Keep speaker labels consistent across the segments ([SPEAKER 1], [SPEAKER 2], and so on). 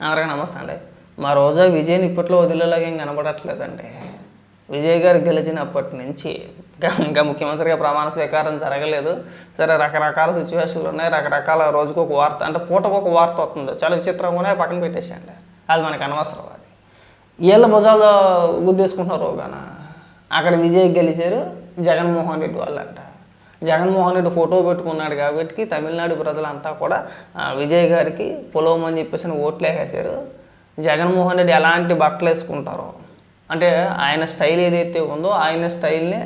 [SPEAKER 1] అందరికీ నమస్తే అండి. మా రోజా విజయ్ని ఇప్పట్లో వదిలేలాగా ఏం కనబడట్లేదండి. విజయ్ గారు గెలిచినప్పటి నుంచి ఇంకా ముఖ్యమంత్రిగా ప్రమాణ స్వీకారం జరగలేదు. సరే, రకరకాల సిచ్యువేషన్లు ఉన్నాయి, రకరకాల రోజుకు ఒక వార్త అంటే పూటకు ఒక వార్త వస్తుంది. చాలా విచిత్రంగానే పక్కన పెట్టేసేయండి, అది మనకు అనవసరం. అది వీళ్ళ భుజాలు గుద్దేసుకుంటున్నారు కానీ అక్కడ విజయ్ గెలిచారు జగన్మోహన్ రెడ్డి వాళ్ళంట. జగన్మోహన్ రెడ్డి ఫోటో పెట్టుకున్నాడు కాబట్టి తమిళనాడు ప్రజలంతా కూడా విజయ్ గారికి పొలవమని చెప్పేసి ఓట్లు వేసేసారు. జగన్మోహన్ రెడ్డి ఎలాంటి బట్టలు వేసుకుంటారో అంటే ఆయన స్టైల్ ఏదైతే ఉందో ఆయన స్టైల్ని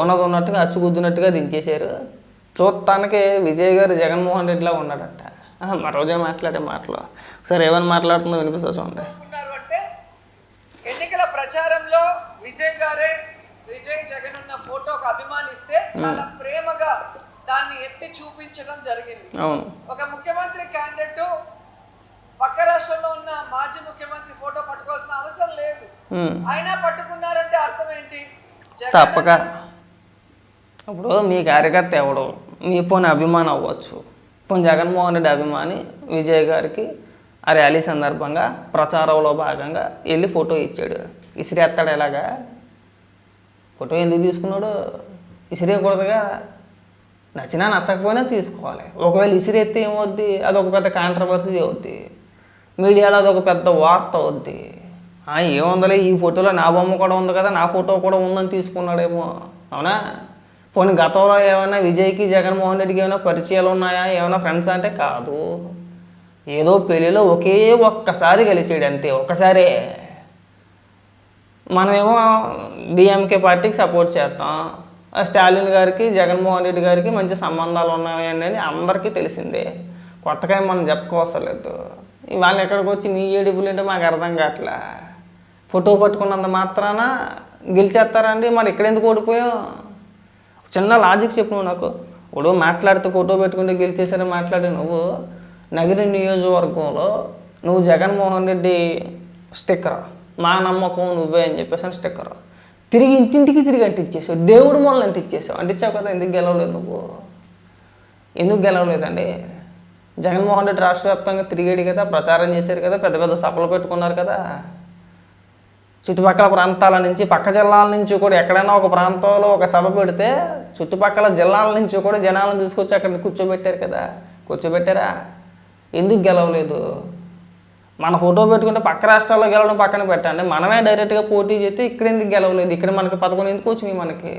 [SPEAKER 1] ఉన్నట్టుగా అచ్చుగుద్దినట్టుగా దించేశారు. చూడటానికి విజయ్ గారు జగన్మోహన్ రెడ్డిలా ఉన్నాడట. మా రోజే మాట్లాడే మాటలు సరే ఏమని మాట్లాడుతుందో వినిపిస్తా చూడండి.
[SPEAKER 2] ఎన్నికల ప్రచారంలో విజయ్ జగన్ ఉన్న ఫోటోకు అభిమానిస్తే చాలా ప్రేమగా దాన్ని ఎత్తి చూపించడం జరిగింది. ఒక ముఖ్యమంత్రి క్యాండిడేట్ పక్క రాష్ట్రంలో ఉన్న మాజీ ముఖ్యమంత్రి ఫోటో పట్టుకోవాల్సిన అవసరం లేదు, అయినా పట్టుకున్నారంటే అర్థం ఏంటి?
[SPEAKER 1] తప్పక ఇప్పుడు మీ కార్యకర్త ఎవడు మీ పోనీ అభిమానం అవ్వచ్చు. పోనీ జగన్మోహన్ రెడ్డి అభిమాని విజయ్ గారికి ఆ ర్యాలీ సందర్భంగా ప్రచారంలో భాగంగా వెళ్ళి ఫోటో ఇచ్చాడు. ఇసిరేస్తాడు ఎలాగా? ఫోటో ఎందుకు తీసుకున్నాడు? ఇసిరేయకూడదుగా. నచ్చినా నచ్చకపోయినా తీసుకోవాలి. ఒకవేళ ఇసిరేస్తే ఏమవుద్ది? అదొక పెద్ద కాంట్రవర్సీ అవుద్ది, మీడియాలో అదొక పెద్ద వార్త అవుద్ది. ఏముందలే, ఈ ఫోటోలో నా బొమ్మ కూడా ఉంది కదా, నా ఫోటో కూడా ఉందని తీసుకున్నాడేమో. అవునా? పోనీ గతంలో ఏమైనా విజయ్కి జగన్మోహన్ రెడ్డికి ఏమైనా పరిచయాలు ఉన్నాయా, ఏమైనా ఫ్రెండ్స్ అంటే కాదు. ఏదో పెళ్ళిలో ఒక్కసారి కలిసాడు అంతే, ఒక్కసారే. మనమేమో డిఎంకే పార్టీకి సపోర్ట్ చేస్తాం, స్టాలిన్ గారికి జగన్మోహన్ రెడ్డి గారికి మంచి సంబంధాలు ఉన్నాయి అనేది అందరికీ తెలిసిందే, కొత్తగా మనం చెప్పుకోవసలేదు. వాళ్ళు ఎక్కడికి వచ్చి మీ ఏడుపులు అంటే మాకు అర్థం కావట్లే. ఫోటో పట్టుకున్నంత మాత్రాన గెలిచేస్తారండి, మరి ఇక్కడ ఎందుకు ఓడిపోయాం? చిన్న లాజిక్ చెప్పు నువ్వు నాకు. ఇప్పుడు మాట్లాడితే ఫోటో పెట్టుకుంటే గెలిచేసారని మాట్లాడి నువ్వు నగిరి నియోజకవర్గంలో నువ్వు జగన్మోహన్ రెడ్డి స్టిక్కర్, మా నమ్మకం నువ్వే అని చెప్పేసి స్టిక్కర్ తిరిగి ఇంటింటికి తిరిగి అంటించేసావు, దేవుడు మూలన అంటించేసావు. అంటించావు కదా, ఎందుకు గెలవలేదు నువ్వు? ఎందుకు గెలవలేదండి? జగన్మోహన్ రెడ్డి రాష్ట్ర వ్యాప్తంగా తిరిగాడు కదా, ప్రచారం చేశారు కదా, పెద్ద పెద్ద సభలు పెట్టుకున్నారు కదా. చుట్టుపక్కల ప్రాంతాల నుంచి, పక్క జిల్లాల నుంచి కూడా ఎక్కడైనా ఒక ప్రాంతంలో ఒక సభ పెడితే చుట్టుపక్కల జిల్లాల నుంచి కూడా జనాలను తీసుకొచ్చి అక్కడ కూర్చోబెట్టారు కదా, కూర్చోబెట్టారా? ఎందుకు గెలవలేదు? మన ఫోటో పెట్టుకుంటే పక్క రాష్ట్రాల్లో గెలవడం పక్కన పెట్టండి, మనమే డైరెక్ట్గా పోటీ చేస్తే ఇక్కడ ఎందుకు గెలవలేదు? ఇక్కడ మనకి 11 ఎందుకు వచ్చినాయి మనకి?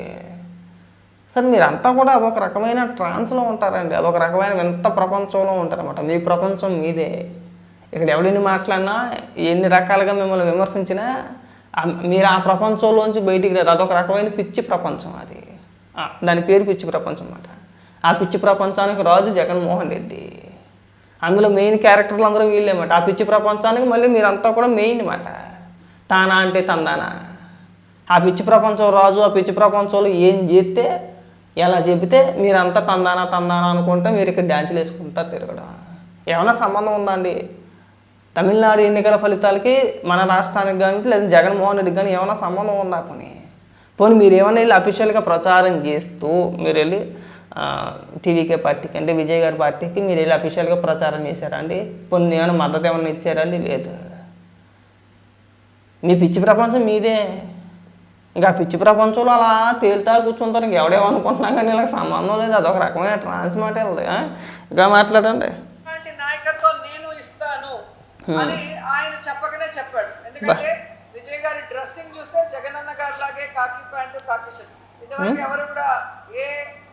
[SPEAKER 1] సరే, మీరంతా కూడా అదొక రకమైన ట్రాన్స్లో ఉంటారండి, అదొక రకమైన వింత ప్రపంచంలో ఉంటారన్నమాట. మీ ప్రపంచం మీదే. ఇక్కడ ఎవరిని మాట్లాడినా, ఎన్ని రకాలుగా మిమ్మల్ని విమర్శించినా మీరు ఆ ప్రపంచంలోంచి బయటికి రారు. అదొక రకమైన పిచ్చి ప్రపంచం. అది దాని పేరు పిచ్చి ప్రపంచం అన్నమాట. ఆ పిచ్చి ప్రపంచానికి రాజు జగన్మోహన్ రెడ్డి, అందులో మెయిన్ క్యారెక్టర్లు అందరూ వీళ్ళేమాట. ఆ పిచ్చి ప్రపంచానికి మళ్ళీ మీరంతా కూడా మెయిన్ అన్నమాట. తానా అంటే తందానా. ఆ పిచ్చి ప్రపంచం రాజు, ఆ పిచ్చి ప్రపంచంలో ఏం చేస్తే ఎలా చెబితే మీరంతా తందానా తందానా అనుకుంటే మీరు ఇక్కడ డ్యాన్సులు వేసుకుంటా తిరగడం ఏమైనా సంబంధం ఉందా అండి? తమిళనాడు ఎన్నికల ఫలితాలకి మన రాష్ట్రానికి కానీ లేదా జగన్మోహన్ రెడ్డికి కానీ ఏమైనా సంబంధం ఉందా? పోనీ మీరు ఏమైనా వెళ్ళి అఫీషియల్గా ప్రచారం చేస్తూ మీరు వెళ్ళి టీవీకే పార్టీకి అంటే విజయ్ గారి పార్టీకి మీరు వెళ్ళి అఫీషియల్గా ప్రచారం చేశారా అండి? పోనీ ఏమైనా మద్దతు ఏమైనా ఇచ్చారండి? లేదు. మీ పిచ్చి ప్రపంచం మీదే. ఇంకా పిచ్చి ప్రపంచంలో అలా తేలుతా కూర్చుంటారు, ఇంక ఎవడేమనుకుంటున్నా కానీ ఇలా సంబంధం లేదు. అదొక రకమైన ట్రాన్స్ మాట వెళ్తుంది. ఇంకా మాట్లాడండి.
[SPEAKER 2] నాయకత్వం నేను ఇస్తాను అని ఆయన చెప్పకనే చెప్పాడు. ఎందుకంటే విజయ్ గారి డ్రెస్సింగ్ చూస్తే జగనన్న గారి లాగే కాకి ప్యాంటు కాకి షర్ట్. ఇంతవరకు ఎవరు కూడా ఏ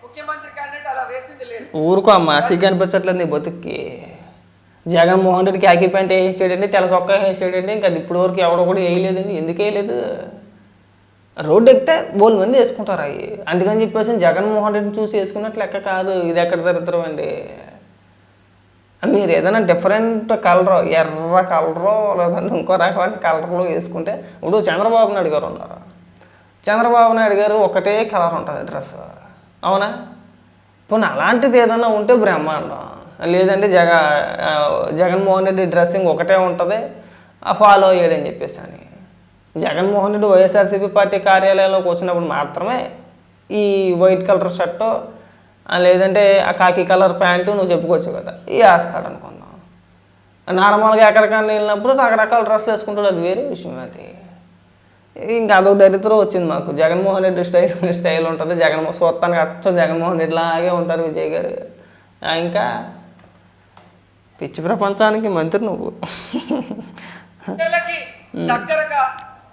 [SPEAKER 2] ముఖ్యమంత్రి క్యాండిడేట్ అలా వేసింది లేదు.
[SPEAKER 1] ఊరుకో అమ్మా, సిగ్గు అనిపించట్లేదు నీ బతుక్కి. జగన్మోహన్ రెడ్డి కాకి ప్యాంట్ వేసాడండి, తెల్ల చొక్కా వేసాడండి, ఇంకా ఇప్పటి వరకు ఎవడో కూడా వేయలేదండి. ఎందుకు వేయలేదు? రోడ్డు ఎక్కితే బోల్ మంది వేసుకుంటారు అవి. అందుకని చెప్పేసి జగన్మోహన్ రెడ్డిని చూసి వేసుకున్నట్లు లెక్క కాదు. ఇది ఎక్కడ దరిద్రం అండి? మీరు ఏదైనా డిఫరెంట్ కలర్, ఎర్ర కలరో లేదంటే ఇంకో రకమైన కలర్లో వేసుకుంటే, ఇప్పుడు చంద్రబాబు నాయుడు గారు ఉన్నారు. చంద్రబాబు నాయుడు గారు ఒకటే కలర్ ఉంటుంది డ్రెస్, అవునా? పోనీ అలాంటిది ఏదైనా ఉంటే బ్రహ్మాండం. లేదంటే జగన్మోహన్ రెడ్డి డ్రెస్సింగ్ ఒకటే ఉంటుంది, ఫాలో అయ్యాడని చెప్పేసి అని. జగన్మోహన్ రెడ్డి వైఎస్ఆర్సీపీ పార్టీ కార్యాలయంలోకి వచ్చినప్పుడు మాత్రమే ఈ వైట్ కలర్ షర్టు ఆ, లేదంటే ఆ కాకి కలర్ ప్యాంటు నువ్వు చెప్పుకోవచ్చు కదా, వేస్తాడు అనుకుందాం. నార్మల్గా ఎక్కడికన్నా వెళ్ళినప్పుడు రకరకాల డ్రెస్సులు వేసుకుంటాడు, అది వేరే విషయం. అది ఇంకా అదొక దరిద్రం వచ్చింది మాకు. జగన్మోహన్ రెడ్డి స్టైల్ ఉంటుంది, చూస్తానికి అచ్చం జగన్మోహన్ రెడ్డి లాగే ఉంటారు విజయ్ గారు. ఇంకా పిచ్చి ప్రపంచానికి మంత్రి నువ్వు.
[SPEAKER 2] దగ్గరగా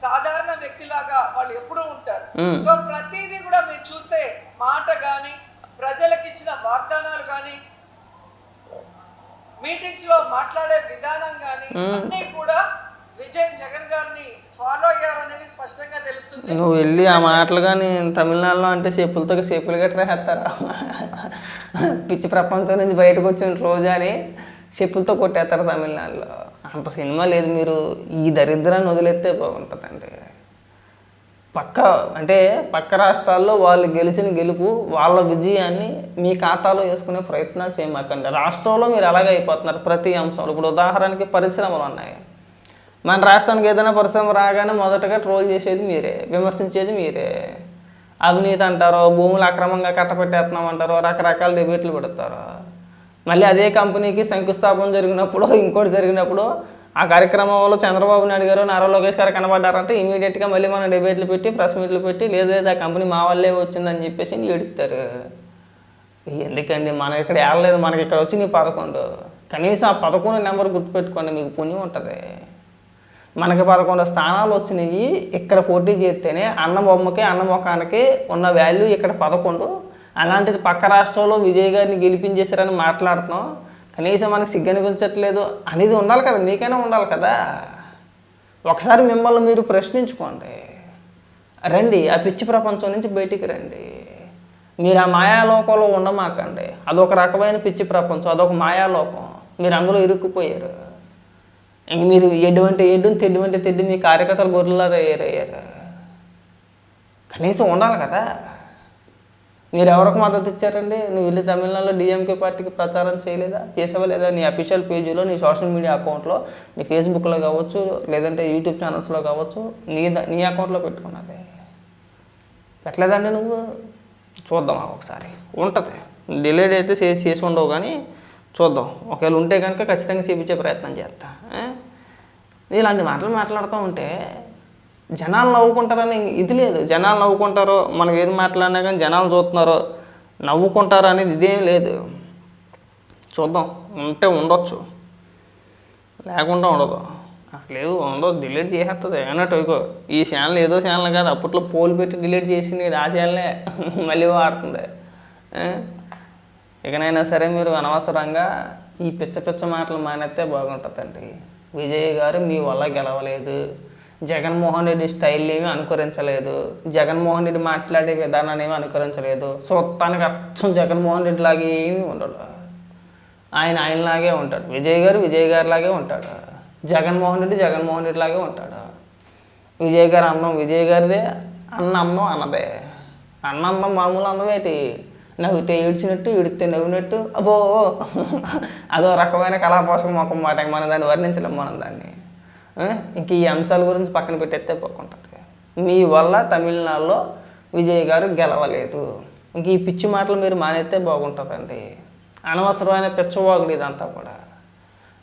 [SPEAKER 2] సాధారణ వ్యక్తిలాగా వాళ్ళు ఎప్పుడూ ఉంటారు. సో ప్రతిదీ కూడా మీరు చూస్తే మాట గాని, ప్రజలకు ఇచ్చిన వాగ్దానాలు గాని, మీటింగ్స్ లో మాట్లాడే విధానం గాని అన్నీ కూడా విజయ్ జగన్ గారిని ఫాలో అయ్యారనేది స్పష్టంగా తెలుస్తుంది.
[SPEAKER 1] నువ్వు వెళ్ళి ఆ మాటలు కానీ తమిళనాడులో అంటే సేపులు గట్రా వేస్తారా? పిచ్చి ప్రపంచం నుంచి బయటకు వచ్చిన రోజాని చెప్పులతో కొట్టేస్తారు తమిళనాడులో. అంత సినిమా లేదు. మీరు ఈ దరిద్రాన్ని వదిలేస్తే బాగుంటుందండి. పక్క రాష్ట్రాల్లో వాళ్ళు గెలిచిన గెలుపు, వాళ్ళ విజయాన్ని మీ ఖాతాలో వేసుకునే ప్రయత్నాలు చేయమాకండి. రాష్ట్రంలో మీరు అలాగే అయిపోతున్నారు ప్రతి అంశంలో. ఇప్పుడు ఉదాహరణకి పరిశ్రమలు ఉన్నాయి. మన రాష్ట్రానికి ఏదైనా పరిశ్రమ రాగానే మొదటగా ట్రోల్ చేసేది మీరే, విమర్శించేది మీరే. అవినీతి అంటారో, భూములు అక్రమంగా కట్టపెట్టేస్తున్నాం అంటారో, రకరకాల డిబేట్లు పెడతారు. మళ్ళీ అదే కంపెనీకి శంకుస్థాపన జరిగినప్పుడు, ఇంకోటి జరిగినప్పుడు ఆ కార్యక్రమంలో చంద్రబాబు నాయుడు గారు, నారా లోకేష్ గారు కనబడ్డారంటే ఇమీడియట్గా మళ్ళీ మనం డిబేట్లు పెట్టి, ప్రెస్ మీట్లు పెట్టి, లేదు ఆ కంపెనీ మా వాళ్ళే వచ్చిందని చెప్పేసి ఎడుతారు. ఎందుకండి, మన ఇక్కడ ఏడలేదు, మనకి ఇక్కడ వచ్చి నీ 11. కనీసం ఆ 11 నెంబర్ గుర్తుపెట్టుకోండి, మీకు పుణ్యం ఉంటుంది. మనకి 11 స్థానాలు వచ్చినాయి. ఇక్కడ పోటీ చేస్తేనే అన్న బొమ్మకి, అన్న ముఖానికి ఉన్న వాల్యూ ఇక్కడ 11. అలాంటిది పక్క రాష్ట్రంలో విజయ్ గారిని గెలిపించేశారని మాట్లాడుతున్నాం. కనీసం మనకు సిగ్గనిపించట్లేదు అనేది ఉండాలి కదా, మీకైనా ఉండాలి కదా. ఒకసారి మిమ్మల్ని మీరు ప్రశ్నించుకోండి. రండి, ఆ పిచ్చి ప్రపంచం నుంచి బయటికి రండి. మీరు ఆ మాయాలోకంలో ఉండమాకండి. అదొక రకమైన పిచ్చి ప్రపంచం, అదొక మాయాలోకం. మీరు అందులో ఇరుక్కుపోయారు. ఇంక మీరు ఎటువంటి తెడ్డు మీ కార్యకర్తలు గొర్రెలా తయారయ్యారు. కనీసం ఉండాలి కదా. మీరు ఎవరికి మద్దతు ఇచ్చారండి? నువ్వు వెళ్ళి తమిళనాడులో డిఎంకే పార్టీకి ప్రచారం చేయలేదా? చేసావా లేదా? నీ అఫీషియల్ పేజీలో, నీ సోషల్ మీడియా అకౌంట్లో, నీ ఫేస్బుక్లో కావచ్చు, లేదంటే యూట్యూబ్ ఛానల్స్లో కావచ్చు, నీ అకౌంట్లో పెట్టుకున్నది పెట్టలేదండి నువ్వు? చూద్దాం ఒకసారి. ఉంటుంది, డిలేడ్ అయితే చేసి ఉండవు కానీ చూద్దాం. ఒకవేళ ఉంటే కనుక ఖచ్చితంగా చూపించే ప్రయత్నం చేస్తా. ఇలాంటి మాటలు మాట్లాడుతూ ఉంటే జనాలు నవ్వుకుంటారని ఇది లేదు. జనాలు నవ్వుకుంటారో, మనం ఏది మాట్లాడినా కానీ జనాలు చూస్తున్నారో నవ్వుకుంటారు అనేది ఇదేం లేదు. చూద్దాం, ఉంటే ఉండొచ్చు, లేకుండా ఉండదు. లేదు ఉండదు, డిలీట్ చేసేస్తుంది అన్నట్టు. ఈ ఛానల్ ఏదో ఛానల్ కాదు, అప్పట్లో పోల్ పెట్టి డిలీట్ చేసింది కదా, ఆ ఛానలే మళ్ళీ వాడుతుంది. ఇకనైనా సరే మీరు అనవసరంగా ఈ పిచ్చ మాటలు మానేస్తే బాగుంటుందండి. విజయ్ గారు మీ వల్ల గెలవలేదు, జగన్మోహన్ రెడ్డి స్టైల్ ఏమీ అనుకరించలేదు, జగన్మోహన్ రెడ్డి మాట్లాడే విధానాన్ని ఏమీ అనుకరించలేదు. చూడటానికి అచ్చం జగన్మోహన్ రెడ్డి లాగే ఏమీ ఉండడు. ఆయనలాగే ఉంటాడు. విజయ్ గారిలాగే ఉంటాడు. జగన్మోహన్ రెడ్డి లాగే ఉంటాడు. విజయ్ గారి అందం విజయ్ గారిదే, అన్న అందం అన్నదే. అన్న అందం మామూలు అందం ఏంటి? నవ్వితే ఏడ్చినట్టు, ఏడితే నవ్వినట్టు, అబ్బో అదో రకమైన కళాపోషక మొఖం మాట. మనం దాన్ని వర్ణించలేం. మనం దాన్ని ఇంక ఈ అంశాల గురించి పక్కన పెట్టేస్తే పోకుంటుంది. మీ వల్ల తమిళనాడులో విజయ్ గారు గెలవలేదు. ఇంక ఈ పిచ్చి మాటలు మీరు మానేస్తే బాగుంటుందండి. అనవసరమైన పిచ్చవాగుడు ఇదంతా కూడా.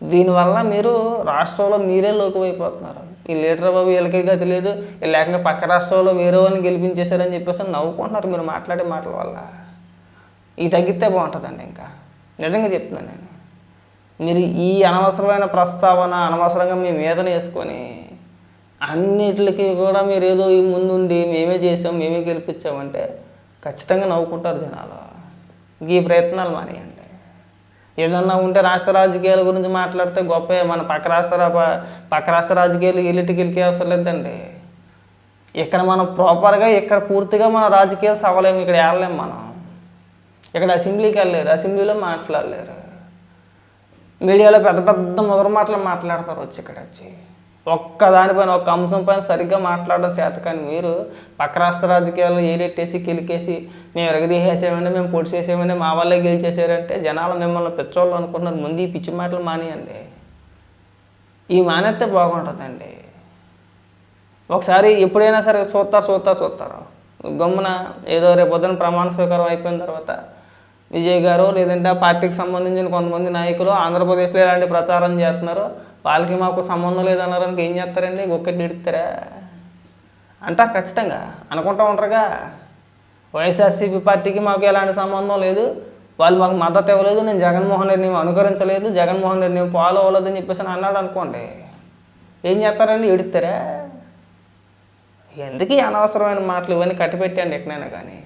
[SPEAKER 1] దీనివల్ల మీరు రాష్ట్రంలో మీరే లోకువైపోతున్నారు. ఈ లీడర్ బాబు వీళ్ళకి గతి లేదు, లేకుండా పక్క రాష్ట్రంలో వేరే వాళ్ళని గెలిపించేశారని చెప్పేసి నవ్వుకుంటున్నారు మీరు మాట్లాడే మాటల వల్ల. ఇది తగ్గితే బాగుంటుందండి. ఇంకా నిజంగా చెప్తున్నాను నేను. మీరు ఈ అనవసరమైన ప్రస్తావన అనవసరంగా మీ మీదనే వేసుకొని అన్నిటికీ కూడా మీరు ఏదో ఈ ముందుండి మేమే చేసాం, మేమే గెలిపించామంటే ఖచ్చితంగా నవ్వుకుంటారు జనాలు. ఈ ప్రయత్నాలు మానేయండి. ఏదన్నా ఉంటే రాష్ట్ర రాజకీయాల గురించి మాట్లాడితే గొప్ప. మన పక్క రాష్ట్ర రాజకీయాలు గెలికే అవసరం లేదండి. ఇక్కడ మనం ప్రాపర్గా ఇక్కడ పూర్తిగా మన రాజకీయాలు సవలేము. ఇక్కడ వెళ్ళలేము మనం. ఇక్కడ అసెంబ్లీకి వెళ్ళలేరు, అసెంబ్లీలో మాట్లాడలేరు. మీడియాలో పెద్ద మొదటి మాటలు మాట్లాడతారు ఇక్కడ వచ్చి. ఒక్కదానిపైన ఒక్క అంశం పైన సరిగ్గా మాట్లాడడం చేత. కానీ మీరు పక్క రాష్ట్ర రాజకీయాల్లో ఏలెట్టేసి కిలికేసి మేము ఎరగదీసేసామండి, మేము పొడి చేసామండి, మా వాళ్ళే గెలిచేసారంటే జనాలు మిమ్మల్ని పిచ్చోళ్ళు అనుకుంటున్నారు. ముందు ఈ పిచ్చి మాటలు మానేయండి. ఈ మానేస్తే బాగుంటుందండి. ఒకసారి ఎప్పుడైనా సరే చూస్తారు గమ్మున ఏదో రేపు పొద్దున ప్రమాణ స్వీకారం అయిపోయిన తర్వాత విజయ్ గారు లేదంటే ఆ పార్టీకి సంబంధించిన కొంతమంది నాయకులు ఆంధ్రప్రదేశ్లో ఇలాంటి ప్రచారం చేస్తున్నారు, వాళ్ళకి మాకు సంబంధం లేదన్నారని ఏం చేస్తారండి? గొక్కటి ఇడతారా అంటారు ఖచ్చితంగా, అనుకుంటూ ఉంటారుగా. వైఎస్ఆర్సీపీ పార్టీకి మాకు ఎలాంటి సంబంధం లేదు, వాళ్ళు మాకు మద్దతు ఇవ్వలేదు, నేను జగన్మోహన్ రెడ్డిని అనుకరించలేదు, జగన్మోహన్ రెడ్డిని ఫాలో అవ్వలేదని చెప్పేసి అన్నాడు అనుకోండి, ఏం చేస్తారండి? ఎడుతారా? ఎందుకు ఈ అనవసరమైన మాటలు ఇవన్నీ కట్టిపెట్టండి ఎక్కడైనా కానీ.